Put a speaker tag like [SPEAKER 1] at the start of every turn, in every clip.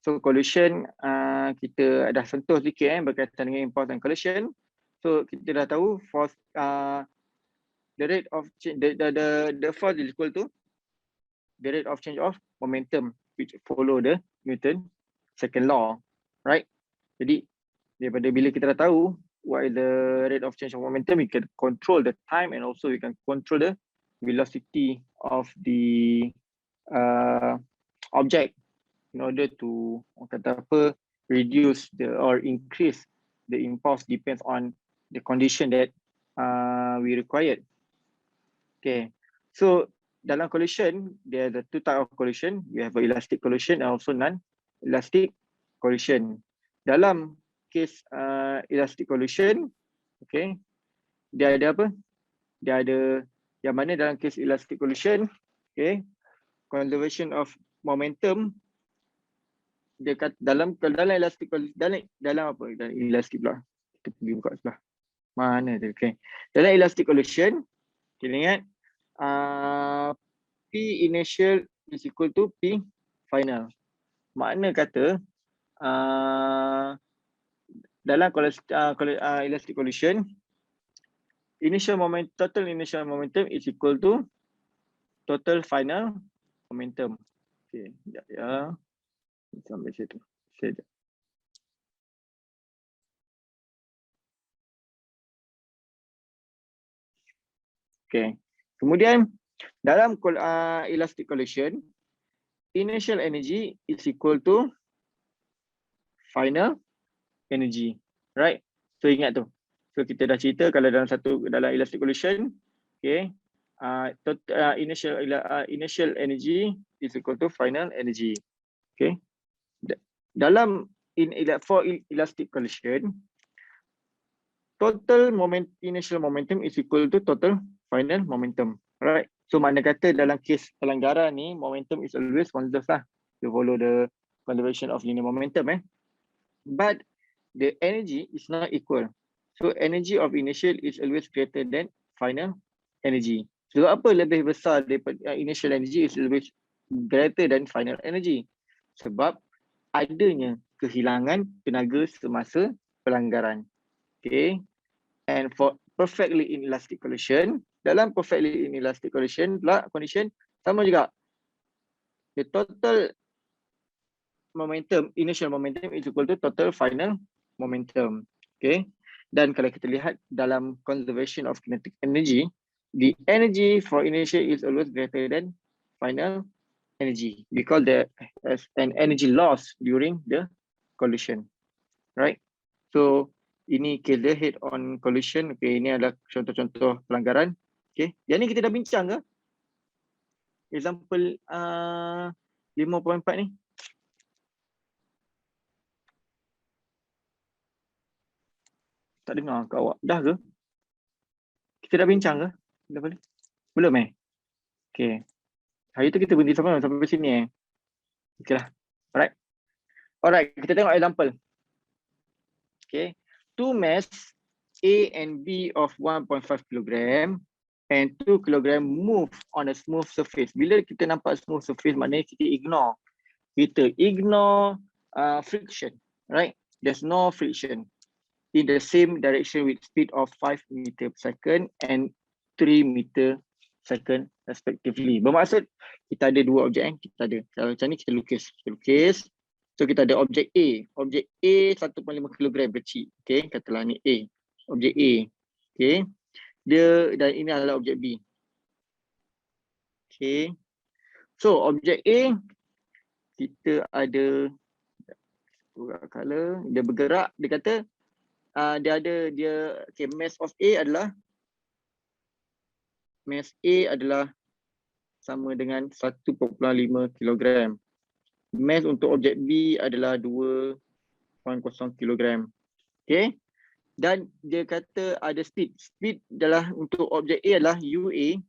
[SPEAKER 1] So collision kita dah sentuh sikit berkaitan dengan impulse dan collision. So kita dah tahu force the rate of change, the force is equal to the rate of change of momentum which follow the Newton second law, right? Jadi daripada bila kita dah tahu what is the rate of change of momentum, we can control the time and also we can control the velocity of the object in order to kata apa, reduce the or increase the impulse depends on the condition that we required. Okay, so dalam collision there are the two type of collision. We have elastic collision and also non-elastic collision. Dalam case elastic collision, okay, dia ada apa? Dia ada yang mana dalam case elastic collision, okay, conservation of momentum. Dia kata dalam elastic dalam apa? Dalam elastic pula. Kita pergi buka sebelah. Mana tu? Okay. Dalam elastic collision, kita ingat P initial is equal to P final. Makna kata dalam elastic collision, total initial momentum is equal to total final momentum. Okay, sekejap ya. Sampai situ. Sekejap. Okay. Kemudian dalam elastic collision, initial energy is equal to final energy, right? So ingat tu. So kita dah cerita kalau dalam elastic collision, okay, initial energy is equal to final energy. Okay. For elastic collision, total initial momentum is equal to total final momentum, right? So makna kata dalam kes pelanggaran ni, momentum is always conserved lah. You follow the conservation of linear momentum but the energy is not equal. So energy of initial is always greater than final energy. So apa lebih besar daripada initial energy is always greater than final energy? Sebab adanya kehilangan tenaga semasa pelanggaran. Okay. And for perfectly inelastic collision, dalam perfectly inelastic collision pula condition sama juga. The total momentum, initial momentum is equal to total final momentum. Okay. Dan kalau kita lihat dalam conservation of kinetic energy, the energy for initial is always greater than final energy because there is an energy loss during the collision, right? So ini case dia head on collision. Okay, ini adalah contoh-contoh pelanggaran. Okay, yang ni kita dah bincang ke? Example 5.4 ni. Tak dengar ke awak? Dah ke? Kita dah bincang ke? Dah balik? Belum Okay. Hari tu kita berhenti sampai sini Okay lah. Alright, kita tengok example. Okay. Two mass A and B of 1.5 kg and 2 kg move on a smooth surface. Bila kita nampak smooth surface, maknanya kita ignore. Kita ignore friction, right? There's no friction in the same direction with speed of 5 meter per second and 3 meter second respectively. Bermaksud kita ada dua objek kita ada. Kalau macam ni kita lukis. So kita ada objek A. Objek A 1.5 kg kecil. Okay, katalah ni A. Objek A. Okay. Dan ini adalah objek B. Okay. So objek A kita ada color, dia bergerak, dia kata mass of A adalah sama dengan 1.5 kg. Mass untuk objek B adalah 2.0 kg. Okay. Dan dia kata ada speed. Speed adalah untuk objek A adalah UA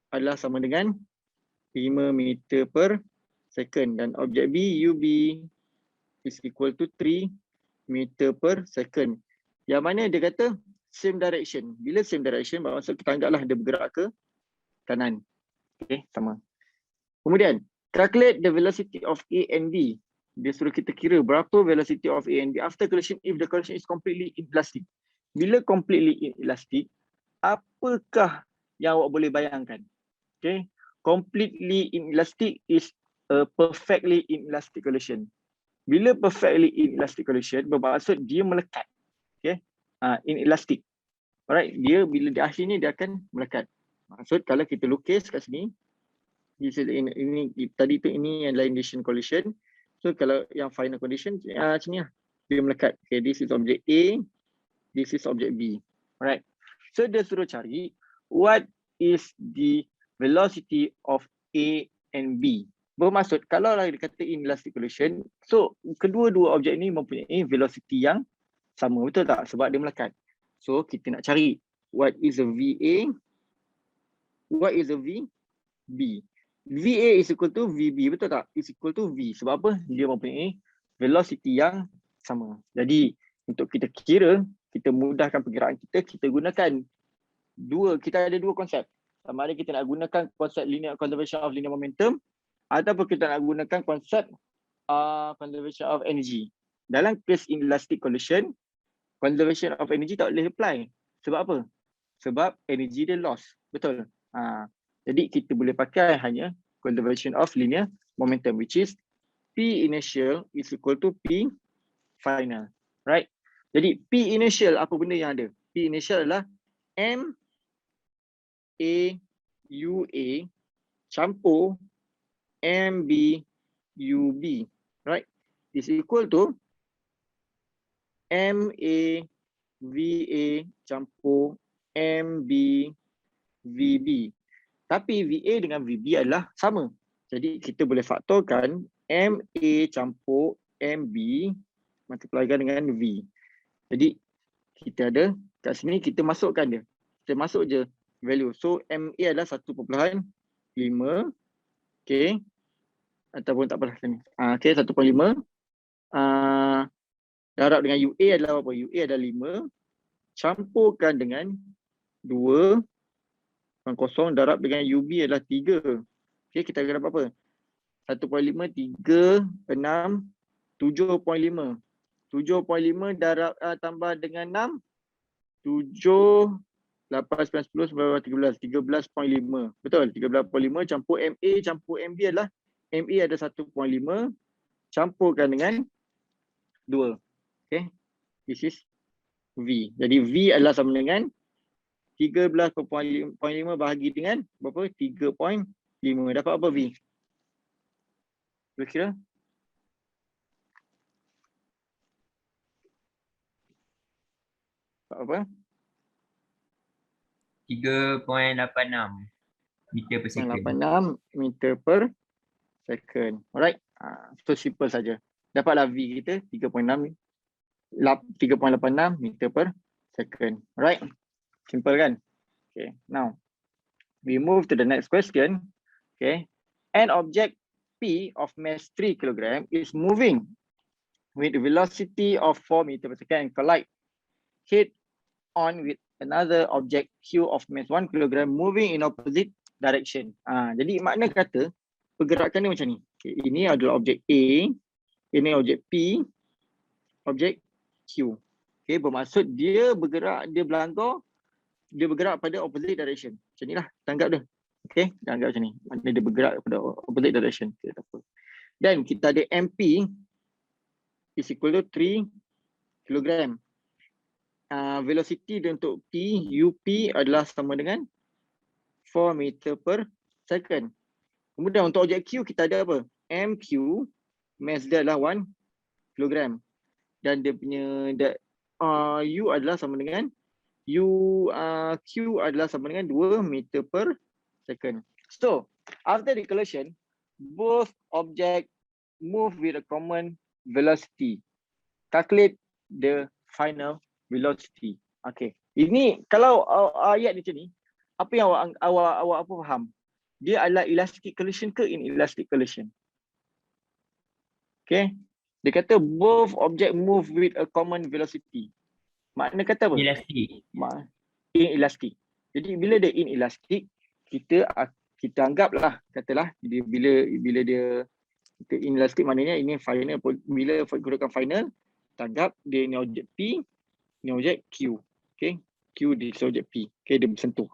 [SPEAKER 1] adalah sama dengan 5 meter per second. Dan objek B, UB is equal to 3 meter per second. Yang mana dia kata same direction. Bila same direction, maksud kita anggaplah dia bergerak ke kanan. Okay, sama. Kemudian, Calculate the velocity of A and B. Dia suruh kita kira berapa velocity of A and B after collision if the collision is completely inelastic. Bila completely inelastic, apakah yang awak boleh bayangkan? Okay, completely inelastic is a perfectly inelastic collision. Bila perfectly inelastic collision bermaksud dia melekat. Okay, inelastic. Alright, dia bila di akhir ni dia akan melekat. Maksud kalau kita lukis kat sini, ini tadi tu ini yang line collision. So kalau yang final condition macam ni lah, dia melekat. Okay, this is object A, this is object B. Alright. So dia suruh cari what is the velocity of A and B. Bermaksud kalau lah dia kata inelastic collision, so kedua-dua objek ni mempunyai velocity yang sama, betul tak? Sebab dia melekat. So kita nak cari what is the VA, what is the VB. VA is equal to VB, betul tak? Is equal to V. Sebab apa? Dia mempunyai velocity yang sama. Jadi untuk kita kira, kita mudahkan perkiraan kita, kita gunakan kita ada dua konsep. Sama ada kita nak gunakan konsep linear conservation of linear momentum ataupun kita nak gunakan konsep conservation of energy. Dalam case inelastic collision, conservation of energy tak boleh apply. Sebab apa? Sebab energy dia loss. Betul? Jadi kita boleh pakai hanya conservation of linear momentum, which is P initial is equal to P final. Right? Jadi P initial apa benda yang ada? P initial adalah M A U A campur M B U B. Right? Is equal to M A V A campur M B V B. Tapi VA dengan VB adalah sama. Jadi kita boleh faktorkan MA campur MB multiplikan dengan V. Jadi kita ada kat sini kita masukkan dia. Kita masuk je value. So MA adalah 1.5. Okay. Ataupun tak apalah sini. Okay, 1.5. Darab dengan UA adalah apa? UA adalah 5. Campurkan dengan 2. Kosong darab dengan UB adalah 3. Okay, kita akan dapat apa? 1.5, 3, 6, 7.5. 7.5 darab tambah dengan 6. 7, 8, 9, 10, 11, 12, 13.5. Betul, 13.5 campur MA campur MB adalah MA ada 1.5 campurkan dengan 2. Okay, this is V. Jadi V adalah sama dengan 13.5 bahagi dengan berapa? 3.5. Dapat apa V? Kira-kira? Dapat apa?
[SPEAKER 2] 3.86 meter per second.
[SPEAKER 1] 86 meter per second. Alright. So simple saja. Dapatlah V kita 3.86 meter per second. Alright. Simple kan? Okay. Now, we move to the next question. Okay. An object P of mass 3 kg is moving with velocity of 4 meter per second and collide head on with another object Q of mass 1 kg moving in opposite direction. Jadi makna kata pergerakan ni macam ni. Okay. Ini adalah objek A, ini objek P, objek Q. Okay. Bermaksud dia bergerak, dia bergerak pada opposite direction. Macam ni lah, tanggap dia. Okay, tanggap macam ni. Maknanya dia bergerak pada opposite direction. Okay, dan kita ada MP is equal to 3 kg. Velocity dia untuk P, UP adalah sama dengan 4 meter per second. Kemudian untuk objek Q kita ada apa? MQ, mass dia adalah 1 kg. Dan dia punya U adalah sama dengan Q adalah sama dengan 2 meter per second. So, after the collision, both objects move with a common velocity. Calculate the final velocity. Okay. Ini kalau ayat macam ni, apa yang awak apa faham? Dia adalah elastic collision ke inelastic collision? Okay. Dia kata both object move with a common velocity. Makna kata apa?
[SPEAKER 2] Inelastic.
[SPEAKER 1] Inelastic. Jadi bila dia inelastic, kita kita anggaplah katalah bila dia kita inelastik, maknanya ini final. Bila gunakan final, kita anggap dia ni objek P, ni objek Q. Okay, Q di objek P. Okay, dia bersentuh.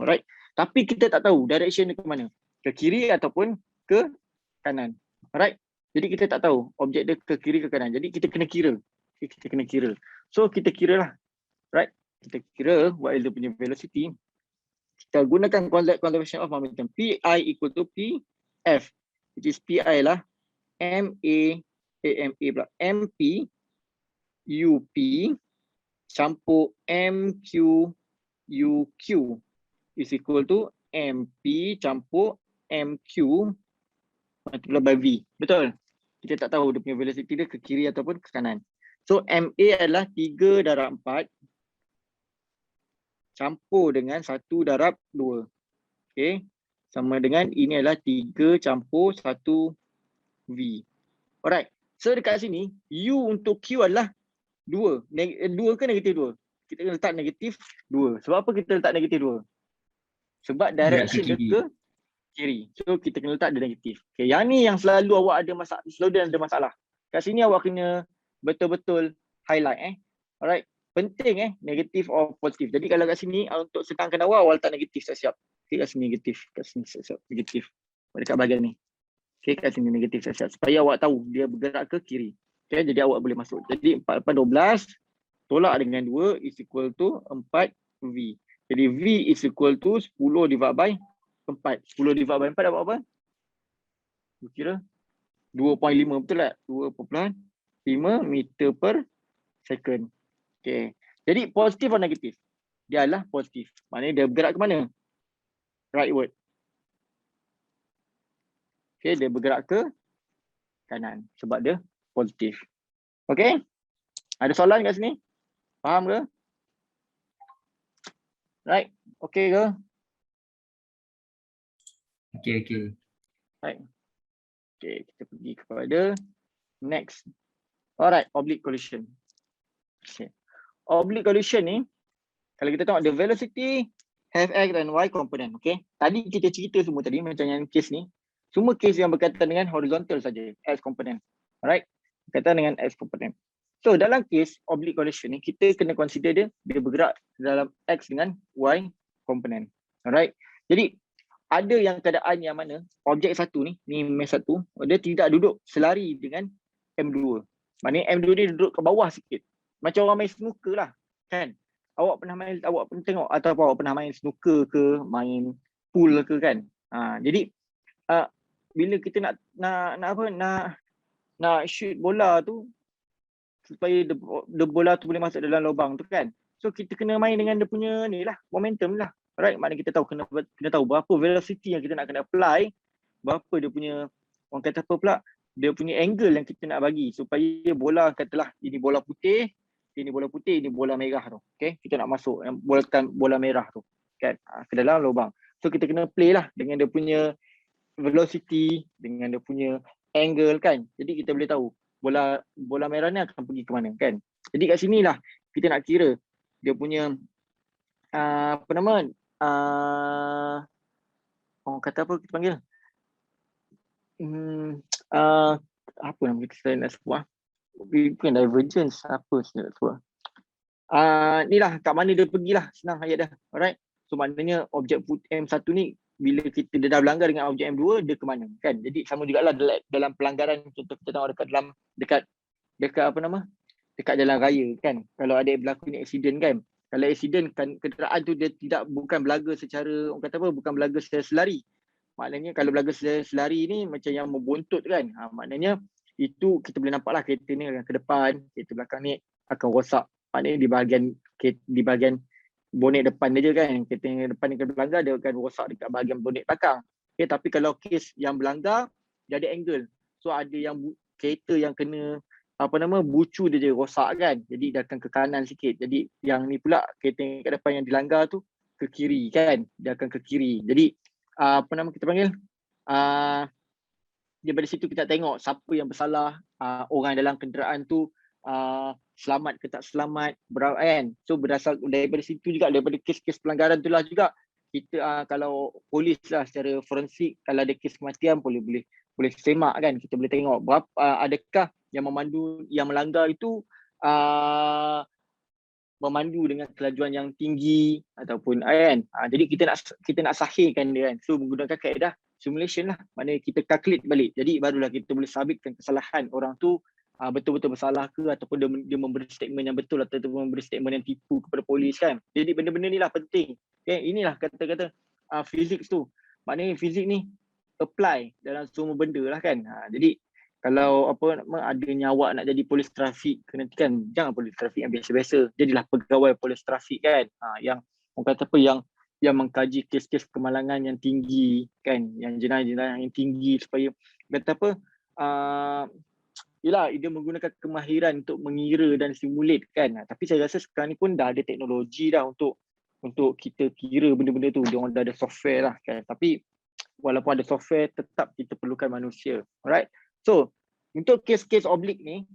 [SPEAKER 1] Alright. Tapi kita tak tahu direction dia ke mana. Ke kiri ataupun ke kanan. Alright. Jadi kita tak tahu objek dia ke kiri ke kanan. Jadi kita kena kira. Okay, kita kena kira. So kita kira lah. Right. Kita kira what is dia punya velocity. Kita gunakan conservation of momentum. PI equal to PF. Which is PI lah. MP UP campur MQ UQ is equal to MP campur MQ multiplied by V. Betul? Kita tak tahu dia punya velocity dia ke kiri ataupun ke kanan. So MA adalah 3/4 campur dengan 1/2. Okay. Sama dengan ini adalah 3 campur 1 V. Alright. So dekat sini, U untuk Q adalah 2. 2 ke negatif 2? Kita letak negatif 2. Sebab apa kita letak negatif 2? Sebab direction dia ke kiri. So kita kena letak dia negatif. Okay. Yang ni yang selalu awak ada masalah. Selalu ada masalah. Kat sini awak kena betul-betul highlight. Alright. Penting negatif or positif. Jadi kalau kat sini untuk senangkan awak letak negatif siap-siap. Okay, kat sini negatif. Kat sini siap-siap negatif. Dekat bahagian ni. Okay, kat sini negatif siap-siap. Supaya awak tahu dia bergerak ke kiri. Okay, jadi awak boleh masuk. Jadi 4/12 tolak dengan 2 is equal to 4V. Jadi V is equal to 10 divided by 4. 10 divided by 4 dapat apa? Kira 2.5 betul tak? 2.5 meter per second. Okay. Jadi positif atau negatif? Dia adalah positif. Maknanya dia bergerak ke mana? Rightward. Okay, dia bergerak ke kanan sebab dia positif. Okay? Ada soalan kat sini? Faham ke? Right? Okay ke?
[SPEAKER 2] Okay.
[SPEAKER 1] Right. Okay, kita pergi kepada next. Alright, oblique collision. Okay. Oblique collision ni, kalau kita tengok the velocity have x and y component. Okay. Tadi kita cerita semua tadi macam yang case ni. Semua case yang berkaitan dengan horizontal saja, x component. Alright. Berkaitan dengan x component. So dalam case oblique collision ni, kita kena consider dia bergerak dalam x dengan y component. Alright. Jadi ada yang keadaan yang mana objek satu ni mesh satu, dia tidak duduk selari dengan M2. Maknanya M2 dia duduk ke bawah sikit. Macam orang main snooker lah, kan? Awak pernah tengok atau awak pernah main snooker ke, main pool ke kan? Jadi bila kita nak shoot bola tu supaya the bola tu boleh masuk dalam lubang tu kan. So kita kena main dengan dia punya ni lah, momentum lah. Alright, maknanya kita tahu kena tahu berapa velocity yang kita nak kena apply, berapa dia punya, orang kata apa pula, dia punya angle yang kita nak bagi supaya bola, katalah ini bola putih, ini bola merah tu. Okay, kita nak masuk bola merah tu kan ke dalam lubang. So kita kena play lah dengan dia punya velocity, dengan dia punya angle kan. Jadi kita boleh tahu bola merah ni akan pergi ke mana kan. Jadi kat sini lah kita nak kira dia punya orang kata apa kita panggil? Apa nama kita nak sebut? Bukan divergence, apa saya nak sebut? Ni lah kat mana dia pergilah, senang ayat dah. Alright. So maknanya objek M1 ni bila kita dah berlanggar dengan objek M2 dia ke mana kan. Jadi sama jugalah dalam pelanggaran, contoh kita tengok dekat dekat jalan raya kan. Kalau ada berlaku ni accident kan. Kalau accident kan kenderaan tu dia bukan berlaga secara, orang kata apa, bukan berlaga secara selari. Maknanya kalau berlaga secara selari ni macam yang membuntut kan. Maknanya itu kita boleh nampak lah kereta ni akan ke depan, kereta belakang ni akan rosak. Maknanya di bahagian bonet depan dia je kan. Kereta yang depan ni akan berlanggar, dia akan rosak dekat bahagian bonet belakang. Okay, tapi kalau kes yang berlanggar, dia ada angle. So ada yang kereta yang kena bucu dia je rosak kan. Jadi dia akan ke kanan sikit. Jadi yang ni pula kereta yang kat depan yang dilanggar tu ke kiri kan. Dia akan ke kiri. Jadi kita panggil daripada situ kita tengok siapa yang bersalah, orang dalam kenderaan tu selamat ke tak selamat, berapa kan. So berdasar daripada situ juga, daripada kes-kes pelanggaran tu lah juga kita kalau polis lah secara forensik, kalau ada kes kematian boleh semak kan, kita boleh tengok berapa adakah yang melanggar itu memandu dengan kelajuan yang tinggi ataupun kan. Jadi kita nak sahihkan dia kan. So menggunakan kaedah simulation lah. Maknanya kita calculate balik. Jadi barulah kita boleh sabitkan kesalahan orang tu betul-betul bersalah ke ataupun dia memberi statement yang betul ataupun memberi statement yang tipu kepada polis kan. Jadi benda-benda ni lah penting. Okay? Inilah kata-kata fizik tu. Maknanya fizik ni apply dalam semua benda lah kan. Jadi kalau ada nyawa nak jadi polis trafik ke nanti kan, jangan polis trafik yang biasa-biasa, jadilah pegawai polis trafik kan, yang orang kata yang mengkaji kes-kes kemalangan yang tinggi kan, yang jenayah-jenayah yang tinggi supaya kata yelah dia menggunakan kemahiran untuk mengira dan simulate kan. Tapi saya rasa sekarang ni pun dah ada teknologi dah untuk kita kira benda-benda tu, dia orang dah ada software lah kan. Tapi walaupun ada software, tetap kita perlukan manusia. Alright. So, untuk kes-kes oblik ni,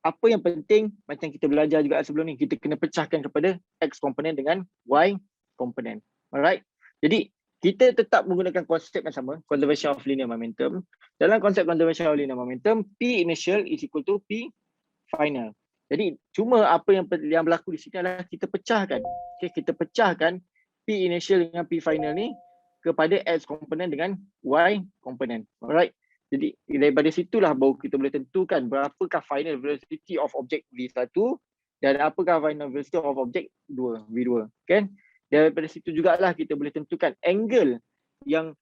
[SPEAKER 1] apa yang penting, macam kita belajar juga sebelum ni, kita kena pecahkan kepada X komponen dengan Y komponen. Alright. Jadi, kita tetap menggunakan konsep yang sama, conservation of linear momentum. Dalam konsep conservation of linear momentum, P initial is equal to P final. Jadi, cuma apa yang berlaku di sini adalah kita pecahkan. Okay, kita pecahkan P initial dengan P final ni kepada X komponen dengan Y komponen. Alright. Jadi daripada situlah baru kita boleh tentukan berapakah final velocity of object V1 dan apakah final velocity of object V2. Kan? Daripada situ jugalah kita boleh tentukan angle yang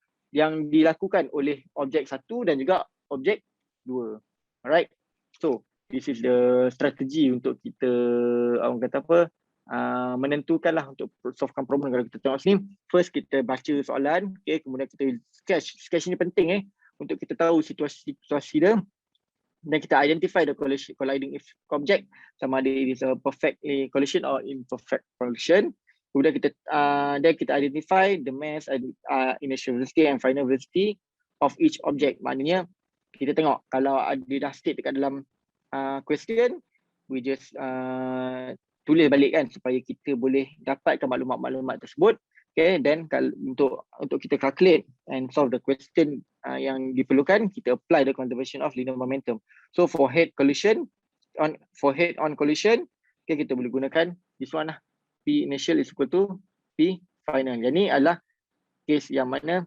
[SPEAKER 1] dilakukan oleh objek 1 dan juga objek 2. Alright. So this is the strategy untuk kita menentukanlah untuk solvekan problem. Kalau kita tengok sini, first kita baca soalan, okay, kemudian kita sketch ni penting untuk kita tahu situasi dia dan kita identify the colliding object, sama ada it is a perfectly collision or imperfect collision. Kemudian kita identify the mass, initial velocity and final velocity of each object. Maknanya kita tengok kalau dia dah state dekat dalam question, we just tulis balik kan supaya kita boleh dapatkan maklumat-maklumat tersebut. Okay, then untuk kita calculate and solve the question yang diperlukan, kita apply the conservation of linear momentum. So for head on collision, okay, kita boleh gunakan this one lah. P initial is equal to P final. Yang ni adalah case yang mana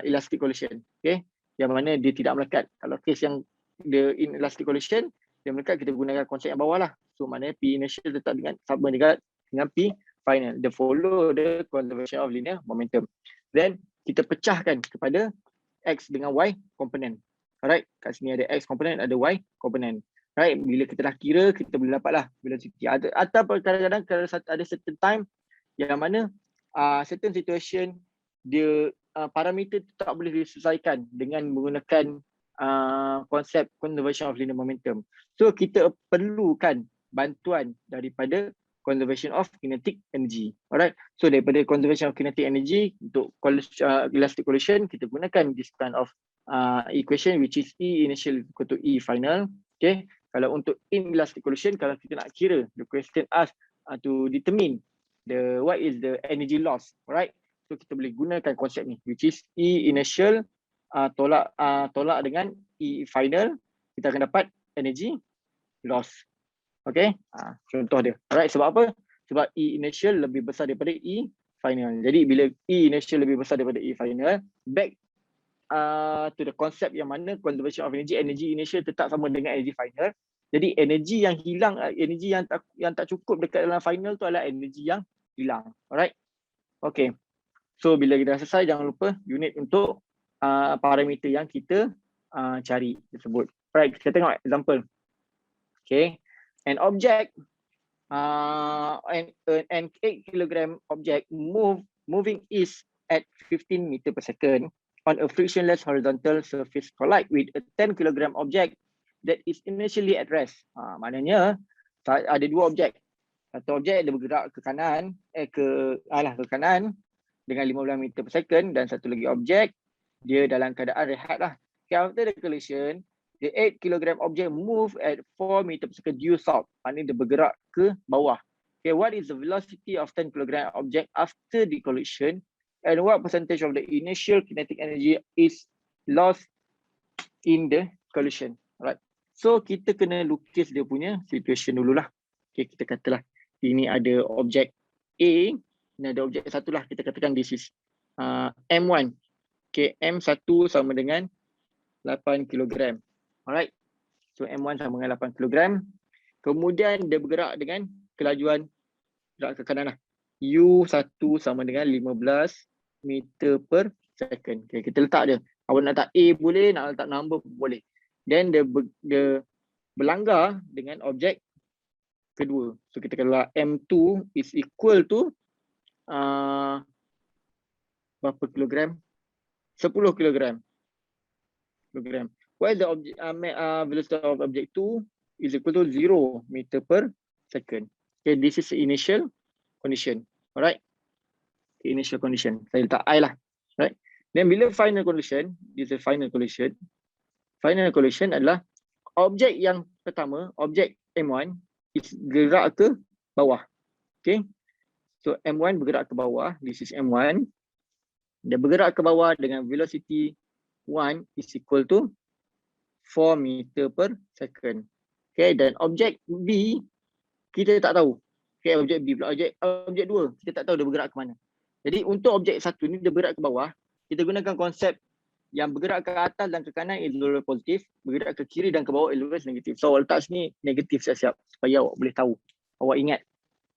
[SPEAKER 1] elastic collision. Okay, yang mana dia tidak melekat. Kalau case yang the inelastic collision, dia melekat, kita gunakan konsep yang bawah lah. So maknanya P initial tetap sama dengan P final. Dia follow the conservation of linear momentum. Then kita pecahkan kepada X dengan Y komponen. Alright, kat sini ada X komponen, ada Y komponen. Right, bila kita dah kira, kita boleh dapatlah velocity. Atau kadang-kadang kalau ada certain time yang mana certain situation dia parameter tak boleh diselesaikan dengan menggunakan konsep conservation of linear momentum. So kita perlukan bantuan daripada conservation of kinetic energy. Alright. So daripada conservation of kinetic energy untuk elastic collision, kita gunakan this kind of equation which is E initial equal to E final. Okay. Kalau untuk inelastic collision, kalau kita nak kira, the question ask to determine what is the energy loss. Alright. So kita boleh gunakan konsep ni which is E initial tolak dengan E final, kita akan dapat energy loss. Okay, contoh dia. Alright, sebab apa? Sebab E initial lebih besar daripada E final. Jadi bila E initial lebih besar daripada E final, back to the concept yang mana conservation of energy initial tetap sama dengan energy final. Jadi energi yang hilang, energi yang tak cukup dekat dalam final tu adalah energi yang hilang. Alright. Okay. So bila kita dah selesai, jangan lupa unit untuk parameter yang kita cari tersebut. Alright, kita tengok example. Okay. An object, an 8 kg object moving east at 15 meter per second on a frictionless horizontal surface collide with a 10 kg object that is initially at rest. Maknanya ada dua objek. Satu objek dia bergerak ke kanan, ke kanan dengan 15 meter per second, dan satu lagi objek dia dalam keadaan rehat lah. Okay, after the collision, the 8 kg object move at 4 meter per second due south. Maknanya dia bergerak ke bawah. Okay, what is the velocity of 10 kg object after the collision, and what percentage of the initial kinetic energy is lost in the collision? Alright. So kita kena lukis dia punya situation dululah. Okay, kita katalah ini ada objek A, ini ada objek satu lah, kita katakan this is M1. Okay, M1 sama dengan 8 kg. Alright. So M1 sama dengan 8 kg. Kemudian dia bergerak dengan kelajuan gerak ke kanan lah. U1 sama dengan 15 meter per second. Okay, kita letak dia. Awak nak letak A boleh, nak letak number pun boleh. Then dia berlanggar dengan objek kedua. So kita katalah M2 is equal to berapa kilogram? 10 kilogram. Why the object velocity of object 2 is equal to 0 meter per second. Okay, this is the initial condition. Alright. Okay, initial condition. Saya letak I lah. Right. Then bila final condition, this is final condition. Final condition adalah objek yang pertama, objek M1 is gerak ke bawah. Okay. So M1 bergerak ke bawah. This is M1. Dia bergerak ke bawah dengan velocity 1 is equal to 4 meter per second. Okay, dan objek B kita tak tahu. Okay, objek B pula. Objek 2 kita tak tahu dia bergerak ke mana. Jadi untuk objek 1 ni dia bergerak ke bawah, kita gunakan konsep yang bergerak ke atas dan ke kanan is positif, bergerak ke kiri dan ke bawah is negatif. So awak letak sini negatif siap-siap supaya awak boleh tahu. Awak ingat.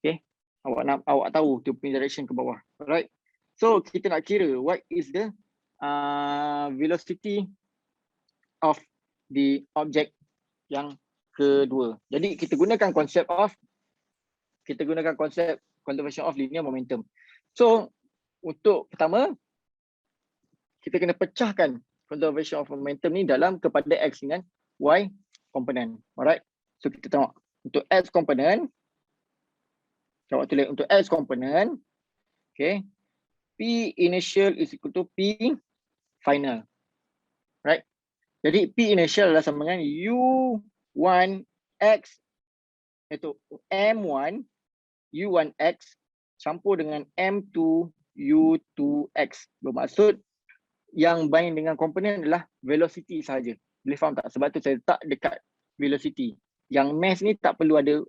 [SPEAKER 1] Okay, awak tahu dia punya direction ke bawah. Alright. So kita nak kira what is the velocity of the object yang kedua. Jadi kita gunakan konsep conservation of linear momentum. So untuk pertama kita kena pecahkan conservation of momentum ni dalam kepada X dengan Y component. Alright. So kita tengok untuk X component. Jawab tulis untuk X component. Okay. P initial is equal to P final. Right. Jadi P initial adalah sama dengan U1X iaitu M1 U1X campur dengan M2 U2X. Bermaksud yang main dengan komponen adalah velocity sahaja. Boleh faham tak? Sebab tu saya letak dekat velocity. Yang mass ni tak perlu ada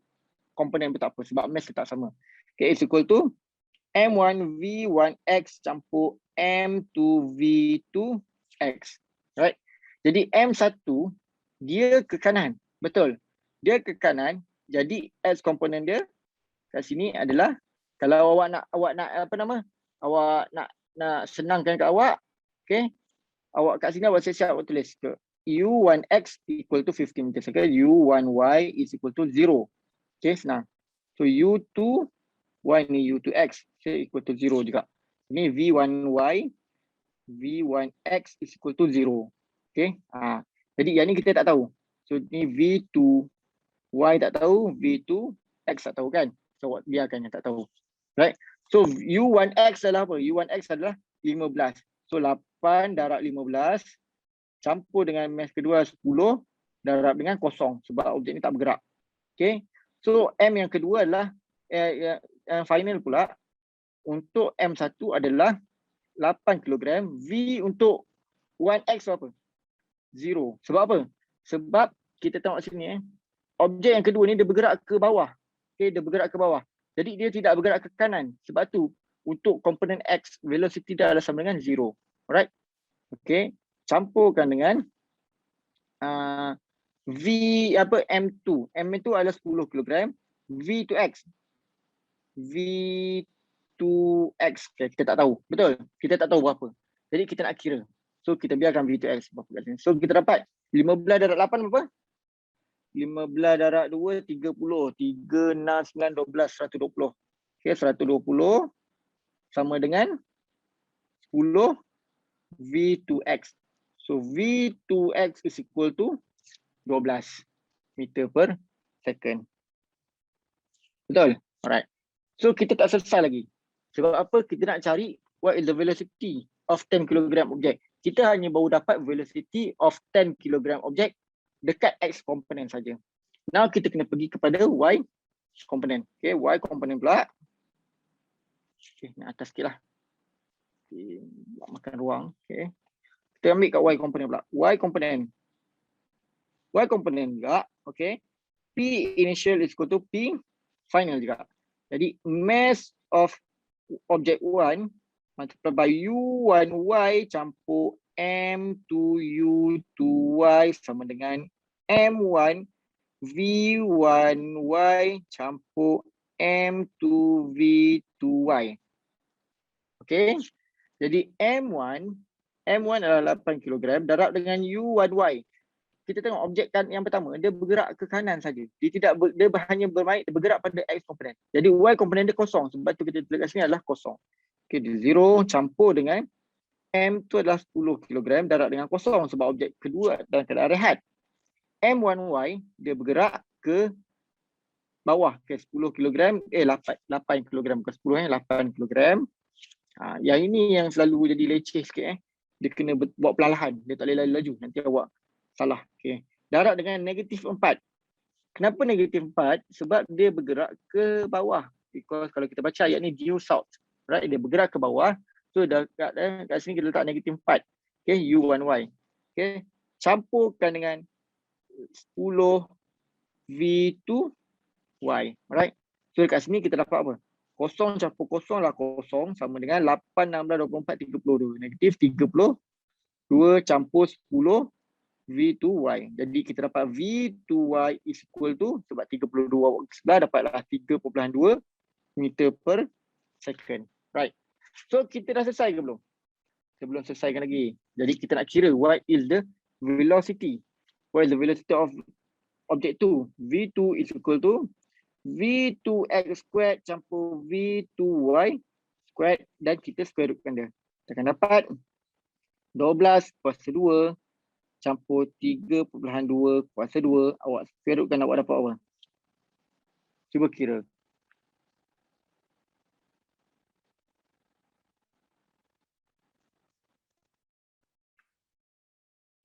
[SPEAKER 1] komponen pun tak apa sebab mass tak sama. Okay, is equal to M1 V1X campur M2 V2X. Right? Jadi M1 dia ke kanan. Betul. Dia ke kanan. Jadi X komponen dia kat sini adalah kalau awak nak awak nak senangkan kat awak, okay, awak kat sini awak siap awak tulis ke U1X equal to 15 meter second, U1Y is equal to 0. Okay, senang. So U2Y ni U2X equal to 0 juga. Ini V1Y, V1X is equal to 0. Okay, jadi yang ni kita tak tahu. So ni V2Y tak tahu, V2X tak tahu kan. So awak biarkan yang tak tahu. Right. So U1X adalah apa? U1X adalah 15. So 8 darab 15 campur dengan mass kedua 10 darab dengan kosong sebab objek ni tak bergerak. Okay. So M yang kedua adalah yang final pula untuk M1 adalah 8 kg. V untuk 1X apa? 0. Sebab apa? Sebab kita tengok sini objek yang kedua ni dia bergerak ke bawah. Okay, dia bergerak ke bawah. Jadi dia tidak bergerak ke kanan. Sebab tu untuk komponen X velocity dia adalah sama dengan 0. Alright. Okay. Campurkan dengan M2. M2 adalah 10 kg. V2X. V2X. Okay, kita tak tahu. Betul. Kita tak tahu berapa. Jadi kita nak kira. So kita biarkan V2X berapa kat sini. So kita dapat 15 darab 8 berapa? 15 darab 2, 30. 3, 6, 9, 12, 120. Okay, 120 sama dengan 10 V2X. So V2X is equal to 12 meter per second. Betul? Alright. So kita tak selesai lagi. Sebab apa? Kita nak cari what is the velocity of 10 kg object. Kita hanya baru dapat velocity of 10 kg object dekat X component saja. Now kita kena pergi kepada Y component. Okay, Y component pula. Okay, ni atas sikit lah. Okay, makan ruang. Okay. Kita ambil kat Y component pula. Y component juga. Okay. P initial is equal to P final juga. Jadi mass of object 1 multiplied by U1Y campur M2U2Y sama dengan M1 V1Y campur M2V2Y. Okay. Jadi M1 adalah 8 kg darab dengan U1Y. Kita tengok objek kan yang pertama, dia bergerak ke kanan saja. Dia hanya bergerak pada X komponen. Jadi Y komponen dia kosong. Sebab tu kita tulis kat sini adalah kosong. Okay, dia 0 campur dengan M tu adalah 10 kg darab dengan kosong sebab objek kedua dalam keadaan rehat. M1Y dia bergerak ke bawah ke 10 kg, 8 kg bukan 10 8 kg. Yang ini yang selalu jadi leceh sikit Dia kena buat perlahan, dia tak boleh laju, nanti awak salah. Okay. Darab dengan negatif 4. Kenapa negatif 4? Sebab dia bergerak ke bawah. Because kalau kita baca ayat ni due south, right? Dia bergerak ke bawah. So kat sini kita letak negatif 4. Okay, U1Y. Okay. Campurkan dengan 10 V2Y. Right? So kat sini kita dapat apa? Kosong campur kosong lah kosong sama dengan 8, 16, 24, 32. Negatif 32 campur 10 V2Y. Jadi kita dapat V2Y is equal to, sebab 32 waktu sebelah dapatlah 3.2 meter per second. Right. So kita dah selesai ke belum? Kita belum selesaikan lagi. Jadi kita nak kira what is the velocity. What is the velocity of object 2? V2 is equal to V2X squared campur V2Y squared dan kita square rootkan dia. Kita akan dapat 12 kuasa 2 campur 3.2 kuasa 2. Awak square rootkan, awak dapat apa? Cuba kira.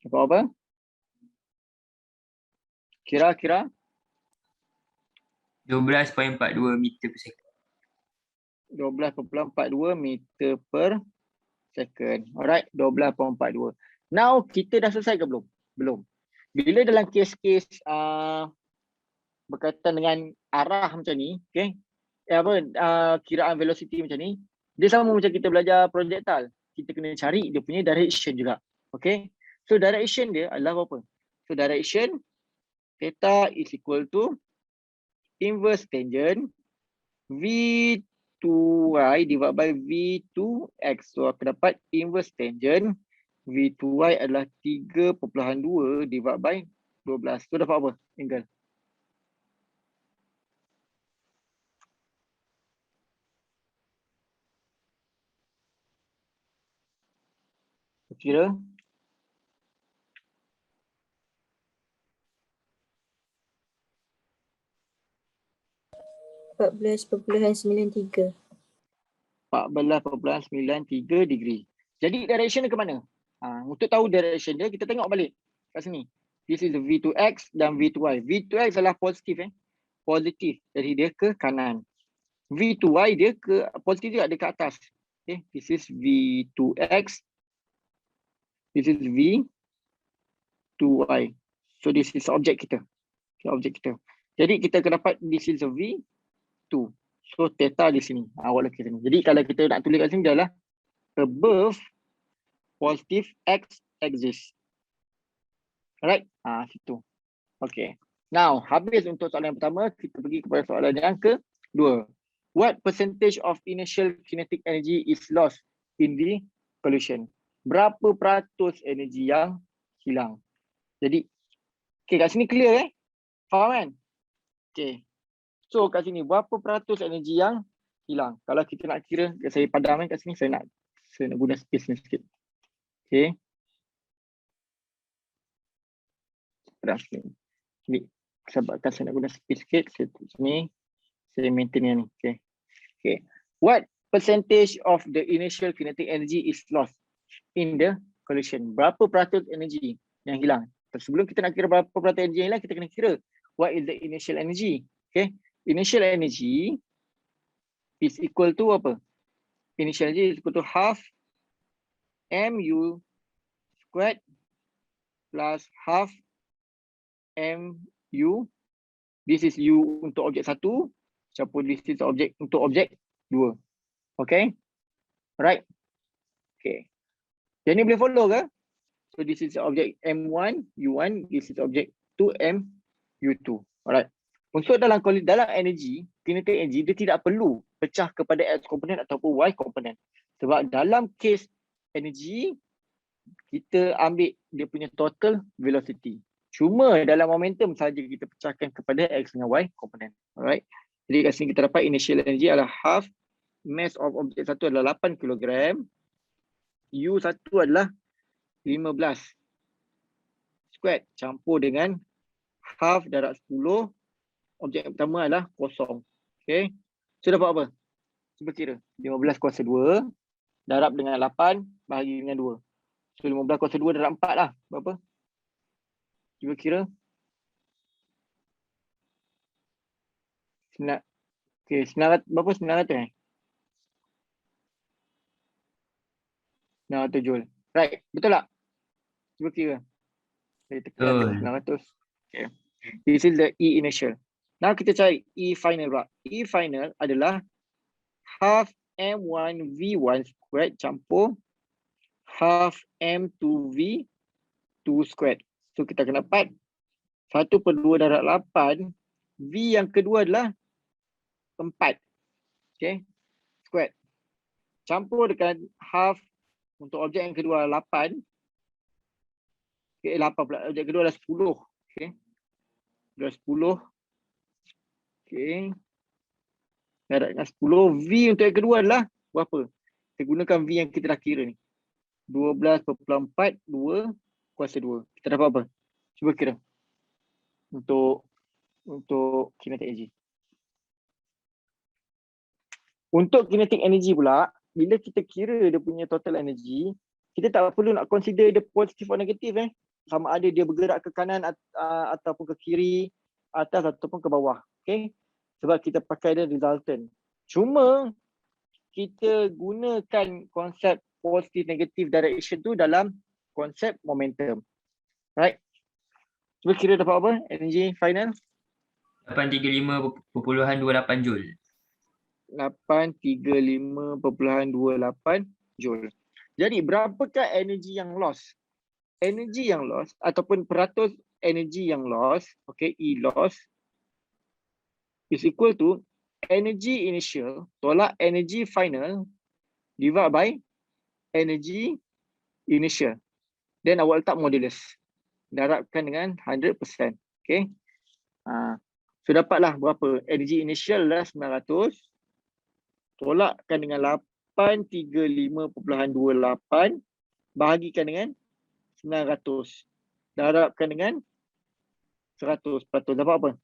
[SPEAKER 1] Dapat apa? Kira-kira
[SPEAKER 2] 12.42 meter per second.
[SPEAKER 1] 12.42 meter per second. Alright, 12.42. Now kita dah selesai ke belum? Belum. Bila dalam kes-kes berkaitan dengan arah macam ni, okay, kiraan velocity macam ni, dia sama macam kita belajar projectile. Kita kena cari dia punya direction juga. Okay. So direction dia adalah apa? So direction theta is equal to inverse tangent V2Y divided by V2X. So aku dapat inverse tangent V2Y adalah 3.2 divided by 12. So dapat apa? Angle. Kira
[SPEAKER 3] 14.93.
[SPEAKER 1] 14.93 degree. Jadi direction dia ke mana? Untuk tahu direction dia, kita tengok balik kat sini. This is the V2X dan V2Y. V2X adalah positif. Positif. Jadi dia ke kanan. V2Y dia ke positif juga, dia ke atas. Okay. This is V2X. This is V2Y. So this is objek kita. Okay, objek kita. Jadi kita akan dapat this is a V2. So theta di sini. Awak lukis sini. Jadi kalau kita nak tulis kat sini adalah above positive X axis. Alright. Situ. Okay. Now, habis untuk soalan yang pertama, kita pergi kepada soalan yang kedua. What percentage of initial kinetic energy is lost in the collision? Berapa peratus energi yang hilang? Jadi, okay, kat sini clear Faham kan? Okay. So kat sini berapa peratus energi yang hilang? Kalau kita nak kira, saya padam kat sini, saya nak guna space ni sikit. Okay. Padam sikit. Jadi, sebabkan saya nak guna space sikit, saya tulis sini, saya maintain yang ni. Okay. Okay. What percentage of the initial kinetic energy is lost in the collision? Berapa peratus energi yang hilang? Sebelum kita nak kira berapa peratus energi yang hilang, kita kena kira what is the initial energy. Okay. initial energy is equal to apa? Initial energy is equal to half mu squared plus half mu. This is u untuk objek 1, campur this is objek untuk objek 2. Okay? Right? Okay. Yang ni boleh follow ke? So this is objek M1, U1, this is objek 2M, U2. Alright. Untuk dalam energy, kinetic energy, dia tidak perlu pecah kepada X komponen ataupun Y komponen. Sebab dalam case energy, kita ambil dia punya total velocity. Cuma dalam momentum saja kita pecahkan kepada X dengan Y komponen. Alright. Jadi kat sini kita dapat initial energy adalah half mass of objek 1 adalah 8 kg. U1 adalah 15 squared campur dengan half darab 10. Objek yang pertama adalah kosong. Okay. So dapat apa? Cuba kira. 15 kuasa 2 darab dengan 8 bahagi dengan 2. So 15 kuasa 2 darab 4 lah. Berapa? Cuba kira. Okay, 900, berapa 900 900 joule. Right, betul tak? Cuba kira. Saya tekan 900. Okay. This is the E initial. Now kita cari E final pula. E final adalah half M1 V1 squared campur half M2 V2 squared. So kita akan dapat 1/2 darab 8. V yang kedua adalah 4. Okay. Squared. Campur dengan half untuk objek yang kedua 8. Okay, 8 pula. Objek kedua adalah 10. Okay. Dah 10. Okay. Darab dengan 10. V untuk yang kedua adalah berapa? Kita gunakan V yang kita dah kira ni. 12.4 2 kuasa 2. Kita dapat apa? Cuba kira. Untuk kinetic energy. Untuk kinetic energy pula, bila kita kira dia punya total energy, kita tak perlu nak consider dia positif atau negatif sama ada dia bergerak ke kanan ataupun ke kiri, atas ataupun ke bawah. Okay? Sebab kita pakai dia resultant. Cuma kita gunakan konsep positive negative direction tu dalam konsep momentum. Right? Cuba kira dapat apa? Energy final?
[SPEAKER 2] 835.28 joule.
[SPEAKER 1] 835.28 joule. Jadi berapakah energy yang loss? Energy yang loss ataupun peratus energy yang loss, okay, E loss is equal to energy initial tolak energy final divide by energy initial. Then awak letak modulus. Darabkan dengan 100%. Okay. So dapatlah berapa? Energy initial adalah 900. Tolakkan dengan 835.28 bahagikan dengan 900. Darabkan dengan 100%. Dapat apa?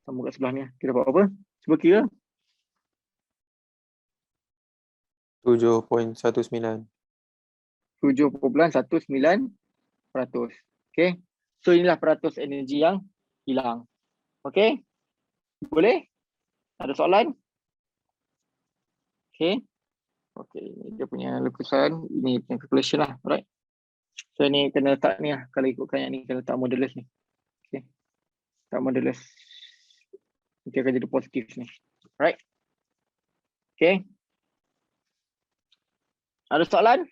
[SPEAKER 1] Sambung kat sebelah ni. Kita dapat apa? Cuba kira.
[SPEAKER 4] 7.19.
[SPEAKER 1] 7.19%. Okay. So inilah peratus energi yang hilang. Okay. Boleh? Ada soalan? Okay. Okay. Ini dia punya lukisan. Ini punya calculation lah. Alright. So ni kena letak ni lah. Kalau ikutkan yang ni kena letak modulus ni. Okay. Letak modulus. Nanti akan jadi positif ni. Alright. Okay. Ada soalan?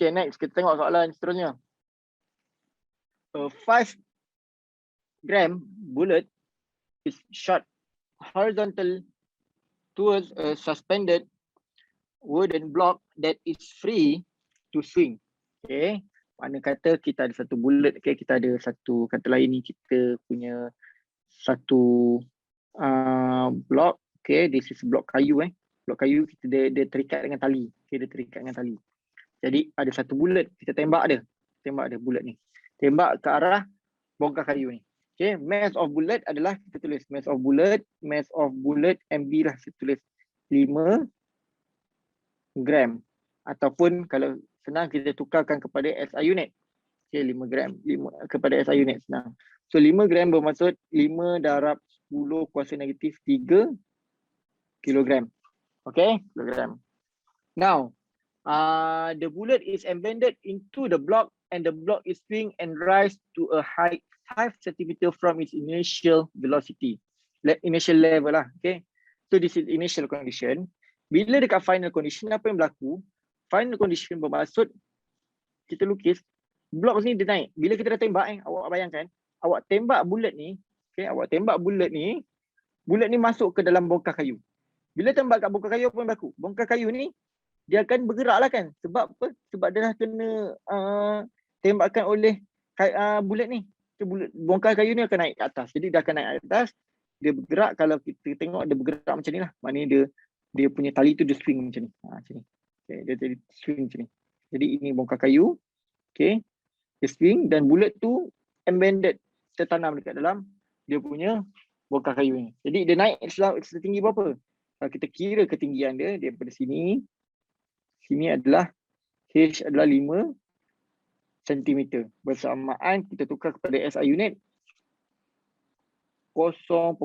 [SPEAKER 1] Okay, next kita tengok soalan seterusnya. A 5 gram bullet is shot horizontal towards a suspended wooden block that is free to swing. Okay. Mana kata kita ada satu bullet, okay, kita ada satu, kata lain ni kita punya satu block, okay, this is block kayu Block kayu kita dia terikat dengan tali. Okay, dia terikat dengan tali. Jadi ada satu bullet, kita tembak dia. Tembak dia bullet ni. Tembak ke arah bongkar kayu ni. Okay, mass of bullet adalah kita tulis mass of bullet MB lah kita tulis 5 gram. Ataupun kalau senang kita tukarkan kepada SI unit. Okay, 5 gram 5 kepada SI unit senang. So 5 gram bermaksud 5 darab 10 kuasa negatif 3 kilogram. Okay, kilogram. Now, the bullet is embedded into the block and the block is swing and rise to a height 5 cm from its initial velocity. Initial level lah. Okay. So this is initial condition. Bila dekat final condition, apa yang berlaku? Final condition bermaksud kita lukis blok ni dia naik. Bila kita dah tembak awak bayangkan, awak tembak bullet ni, okay, awak tembak bullet ni masuk ke dalam bongkar kayu. Bila tembak kat bongkar kayu, apa yang berlaku? Bongkar kayu ni dia akan bergerak lah kan. Sebab apa? Sebab dia dah kena tembakan oleh bullet ni. Bongkar kayu ni akan naik ke atas. Jadi dia akan naik ke atas. Dia bergerak, kalau kita tengok dia bergerak macam ni lah. Maknanya dia punya tali tu dia swing macam ni. Macam ni. Okay, dia jadi swing macam ni. Jadi ini bongkar kayu. Okay. Dia swing dan bullet tu embedded, tertanam dekat dalam dia punya bongkar kayu ni. Jadi dia naik setinggi berapa? Kalau kita kira ketinggian dia daripada sini adalah H adalah 5 cm. Bersamaan kita tukar kepada SI unit 0.05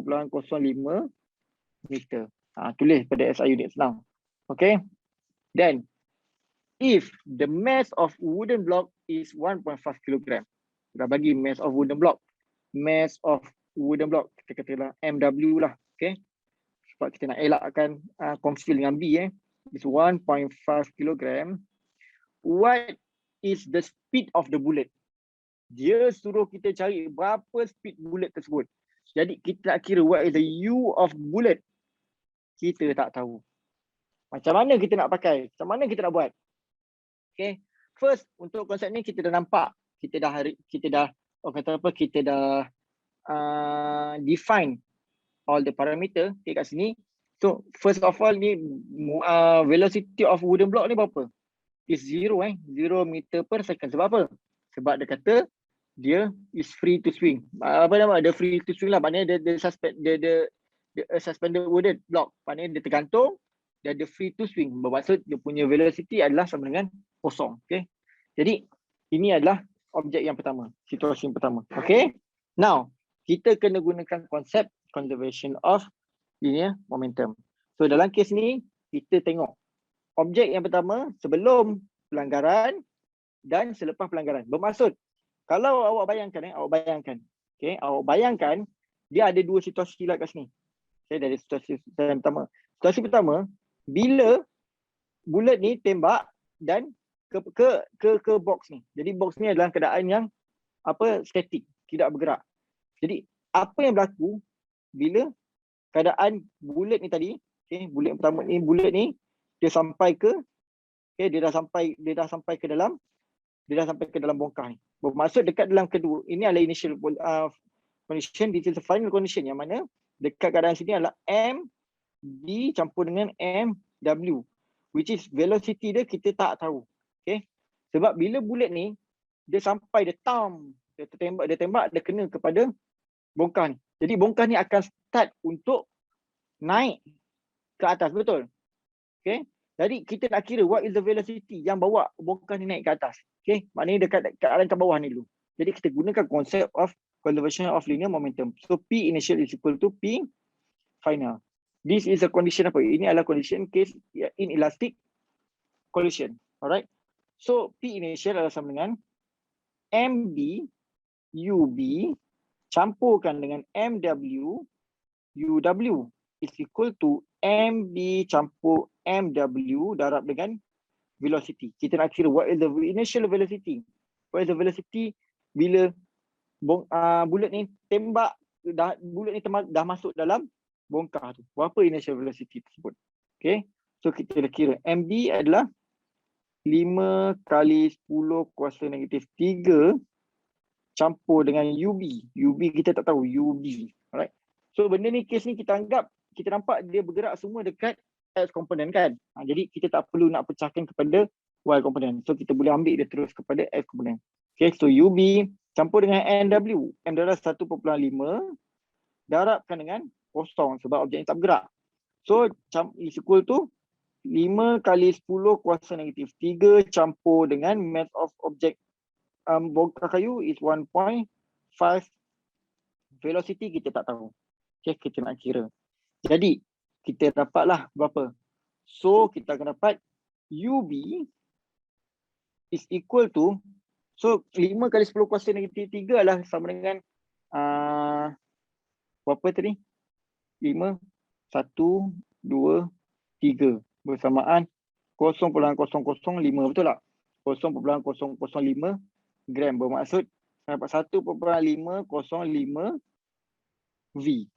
[SPEAKER 1] meter. Tulis pada SI unit senang. Okay. Then if the mass of wooden block is 1.5 kg. Dah bagi mass of wooden block. Mass of wooden block kita katalah MW lah. Okay. Sebab kita nak elakkan confuse dengan B It's 1.5 kg. What is the speed of the bullet? Dia suruh kita cari berapa speed bullet tersebut. Jadi kita nak kira what is the U of bullet. Kita tak tahu. Macam mana kita nak pakai? Macam mana kita nak buat? Okay. First, untuk konsep ni kita dah nampak. Kita dah define all the parameter kat sini. So first of all ni velocity of wooden block ni berapa? Is 0 0 meter per second. Sebab apa? Sebab dia kata dia is free to swing. Apa nama? Dia free to swing lah. Maknanya dia suspended wooden block. Maknanya dia tergantung, dia ada free to swing. Bermaksud dia punya velocity adalah sama dengan kosong. Okay. Jadi ini adalah objek yang pertama, situasi yang pertama. Okay. Now kita kena gunakan konsep conservation of linear momentum. So dalam kes ni kita tengok objek yang pertama sebelum pelanggaran dan selepas pelanggaran. Bermaksud kalau awak bayangkan okay, awak bayangkan dia ada dua situasi lah kat sini. Okay, dari situasi yang pertama. Situasi pertama, bila bullet ni tembak dan ke box ni. Jadi box ni adalah keadaan yang statik, tidak bergerak. Jadi apa yang berlaku bila keadaan bullet ni tadi, okay, bullet yang pertama ni, bullet ni dia sampai ke dia dah sampai ke dalam bongkar ni. Bermaksud dekat dalam kedua, ini adalah initial condition, this is the final condition yang mana dekat keadaan sini adalah MB campur dengan MW, which is velocity dia kita tak tahu. Okay. Sebab bila bullet ni dia sampai, dia tembak dia kena kepada bongkar ni. Jadi bongkar ni akan start untuk naik ke atas, betul? Okay. Jadi kita nak kira what is the velocity yang bawa bongkar ni naik ke atas. Okay. Maknanya dekat keadaan kat bawah ni dulu. Jadi kita gunakan konsep of conservation of linear momentum. So P initial is equal to P final. This is a condition apa? Ini adalah condition case inelastic collision. Alright. So P initial adalah sama dengan MB UB campurkan dengan MW UW is equal to MB campur MW darab dengan velocity. Kita nak kira what is the initial velocity. What is the velocity bila bullet ni tembak, bullet ni dah masuk dalam bongkar tu. Berapa initial velocity tersebut. Okay. So kita dah kira MB adalah 5 kali 10 kuasa negatif 3 campur dengan UB. UB kita tak tahu, UB. Alright. So benda ni, kes ni kita nampak dia bergerak semua dekat X component kan. Jadi kita tak perlu nak pecahkan kepada Y component. So kita boleh ambil dia terus kepada X component. Okay, so UB campur dengan NW. M adalah 1.5 darabkan dengan kosong sebab objek ni tak bergerak. So is equal to 5 kali 10 kuasa negatif 3 campur dengan mass of object bongkar kayu is 1.5, velocity kita tak tahu. Okay, kita nak kira. Jadi, kita dapatlah berapa? So, kita akan dapat UB is equal to, so 5 kali 10 kuasa negatif 3 adalah sama dengan berapa tadi? 5, 1, 2, 3 bersamaan 0.005, betul tak? 0.005 gram, bermaksud dapat 1.505 V.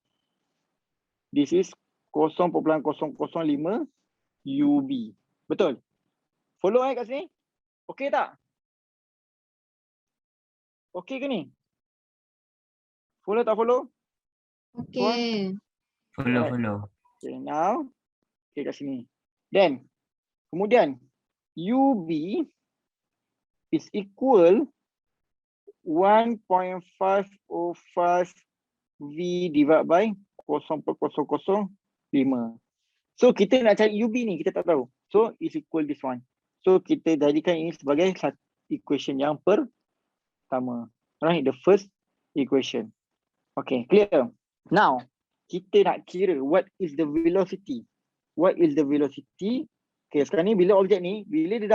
[SPEAKER 1] This is 0.005 UV. Betul? Follow kat sini? Okey tak? Okey ke ni? Follow tak follow?
[SPEAKER 3] Okay.
[SPEAKER 2] Follow.
[SPEAKER 1] Okay, now. Okay, kat sini. Then, kemudian UV is equal 1.505 V divided by 0.005. So kita nak cari UV ni, kita tak tahu. So is equal this one. So kita jadikan ini sebagai equation yang pertama. Right, the first equation. Okay, clear? Now, kita nak kira what is the velocity. What is the velocity? Okay, sekarang ni bila objek ni, bila dia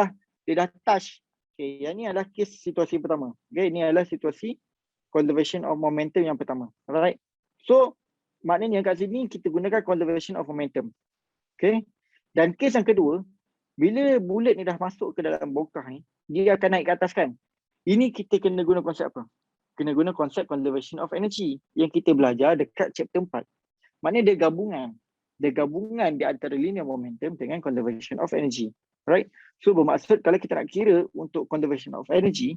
[SPEAKER 1] dah touch. Okay, yang ni adalah kes situasi pertama. Okay, ini adalah situasi conservation of momentum yang pertama. Alright. So, maknanya kat sini kita gunakan conservation of momentum. Okay. Dan kes yang kedua, bila bullet ni dah masuk ke dalam bongkar ni, dia akan naik ke atas kan. Ini kita kena guna konsep apa? Kena guna konsep conservation of energy yang kita belajar dekat chapter 4. Maknanya dia gabungan. Dia gabungan di antara linear momentum dengan conservation of energy. Right? So bermaksud kalau kita nak kira untuk conservation of energy,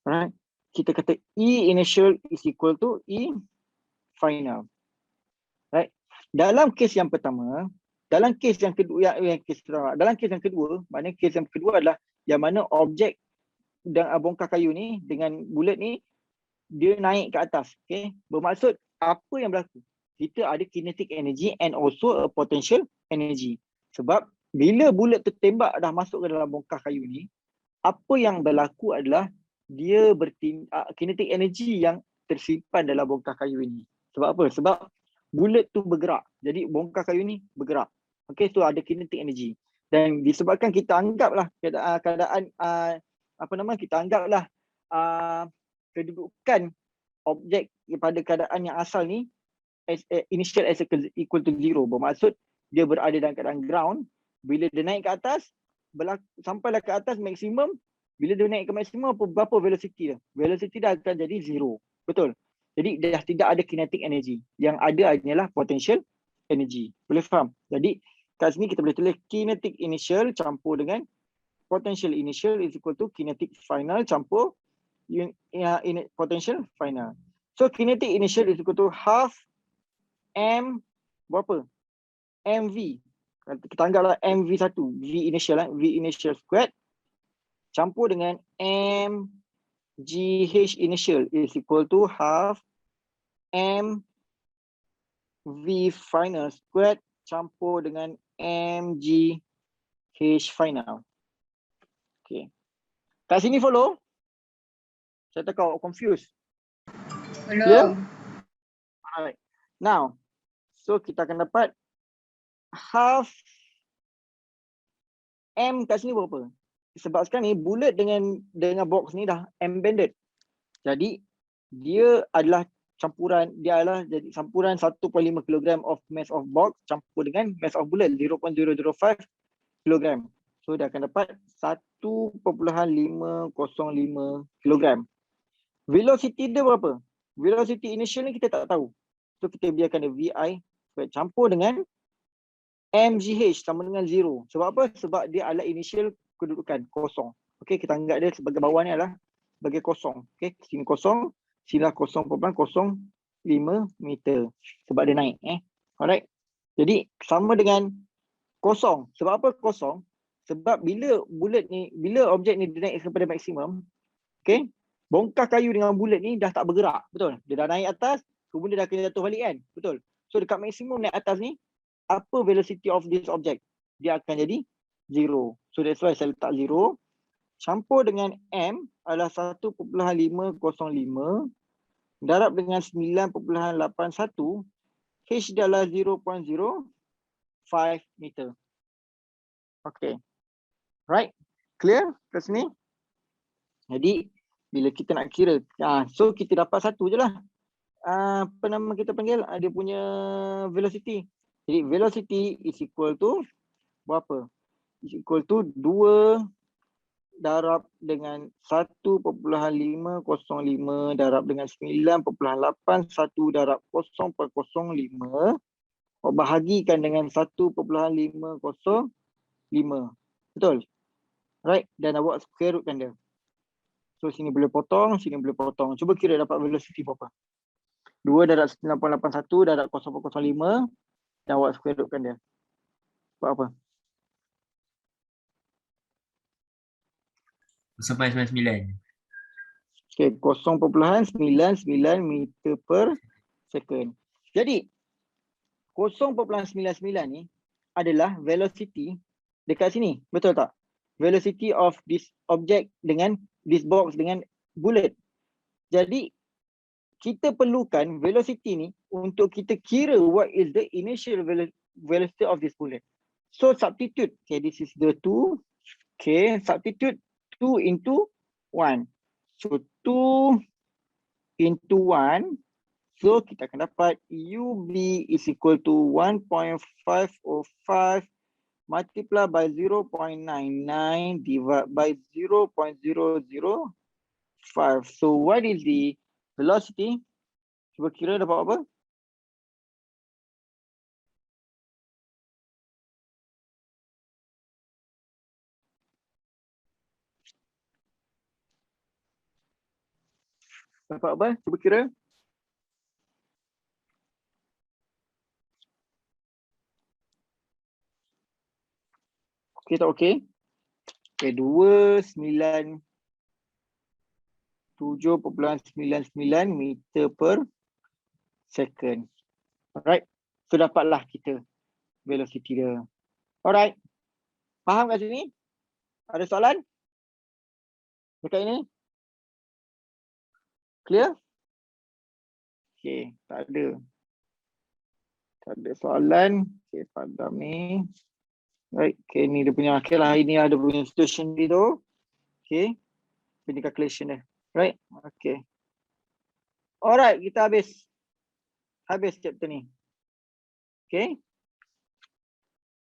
[SPEAKER 1] right? Kita kata E initial is equal to E final. Right? Dalam kes yang pertama, dalam kes yang kedua, dalam kes yang kedua, maknanya kes yang kedua adalah yang mana objek dan bongkar kayu ni dengan bullet ni dia naik ke atas. Okay? Bermaksud apa yang berlaku? Kita ada kinetic energy and also a potential energy. Sebab bila bullet tertembak dah masuk ke dalam bongkar kayu ni, apa yang berlaku adalah dia kinetic energy yang tersimpan dalam bongkar kayu ini. Sebab apa? Sebab bullet tu bergerak. Jadi bongkar kayu ni bergerak. Okay, so ada kinetic energy. Dan disebabkan kita anggaplah keadaan kita anggaplah kedudukan objek pada keadaan yang asal ni initial as equal to 0. Bermaksud dia berada dalam keadaan ground. Bila dia naik ke atas, sampailah ke atas maksimum. Bila dia naik ke maksimum, berapa velocity dia? Velocity dah akan jadi 0. Betul? Jadi dah tidak ada kinetic energy. Yang ada hanyalah potential energy. Boleh faham? Jadi kat sini kita boleh tulis kinetic initial campur dengan potential initial is equal to kinetic final campur potential final. So kinetic initial is equal to half M berapa? MV. Kita anggaplah MV1, V initial squared campur dengan MGH initial is equal to half MV final squared campur dengan MGH final. Okay. Kat sini follow? Saya tak kau confused.
[SPEAKER 3] Follow.
[SPEAKER 1] Yeah? Alright. Now, so kita akan dapat half M kat sini berapa? Sebab sekarang ni bullet dengan box ni dah embedded. Jadi dia adalah campuran jadi campuran 1.5 kg of mass of box campur dengan mass of bullet 0.005 kg. So dia akan dapat 1.505 kg. Velocity dia berapa? Velocity initial ni kita tak tahu. So kita biarkan dia VI campur dengan MGH sama dengan 0. Sebab apa? Sebab dia adalah initial kedudukan kosong. Okey, kita anggap dia sebagai bawah ni adalah sebagai kosong. Okey, sini kosong, sini 0.05 meter. Sebab dia naik. Alright. Jadi sama dengan kosong. Sebab apa kosong? Sebab bila objek ni dia naik kepada maksimum, okey, bongkar kayu dengan bullet ni dah tak bergerak. Betul? Dia dah naik atas, kemudian dia dah kena jatuh balik kan? Betul? So dekat maksimum naik atas ni, apa velocity of this object? Dia akan jadi 0. So that's why saya letak 0. campur dengan M adalah 1.505 darab dengan 9.81, H dia adalah 0.05 meter. Okay. Right? Clear kat sini? Jadi, bila kita nak kira, so kita dapat satu je lah. Apa nama kita panggil? Dia punya velocity. Jadi, velocity is equal to berapa? Is equal to 2 darab dengan 1.505 darab dengan 9.81 darab 0.05 bahagikan dengan 1.505. Betul? Right? Dan awak square rootkan dia. So sini boleh potong, sini boleh potong. Cuba kira dapat velocity berapa. 2 darab 9.81 darab 0.05 dan awak square rootkan dia. Buat apa?
[SPEAKER 2] 0.99.
[SPEAKER 1] Okay, 0.99 meter per second. Jadi 0.99 ni adalah velocity dekat sini. Betul tak? Velocity of this object dengan this box dengan bullet. Jadi kita perlukan velocity ni untuk kita kira what is the initial velocity of this bullet. So substitute. Okay, this is the 2. Okay, substitute 2 into 1. So 2 into 1. So kita akan dapat UB is equal to 1.505 multiply by 0.99 divided by 0.005. So what is the velocity? Cuba kira dapat apa? Dapat apa? Cuba kira. Okey tak okey? Okay, 297.99 meter per second. Alright. So dapatlah kita velocity dia. Alright. Faham kat sini? Ada soalan? Dekat ini? Clear? Okay, tak ada. Tak ada soalan. Okay, padam ni. Right, okay, ni dia punya akhir lah. Ini ada punya situation ni tu. Okay. Ini calculation dia. Right, okay. Alright, kita habis chapter ni. Okay.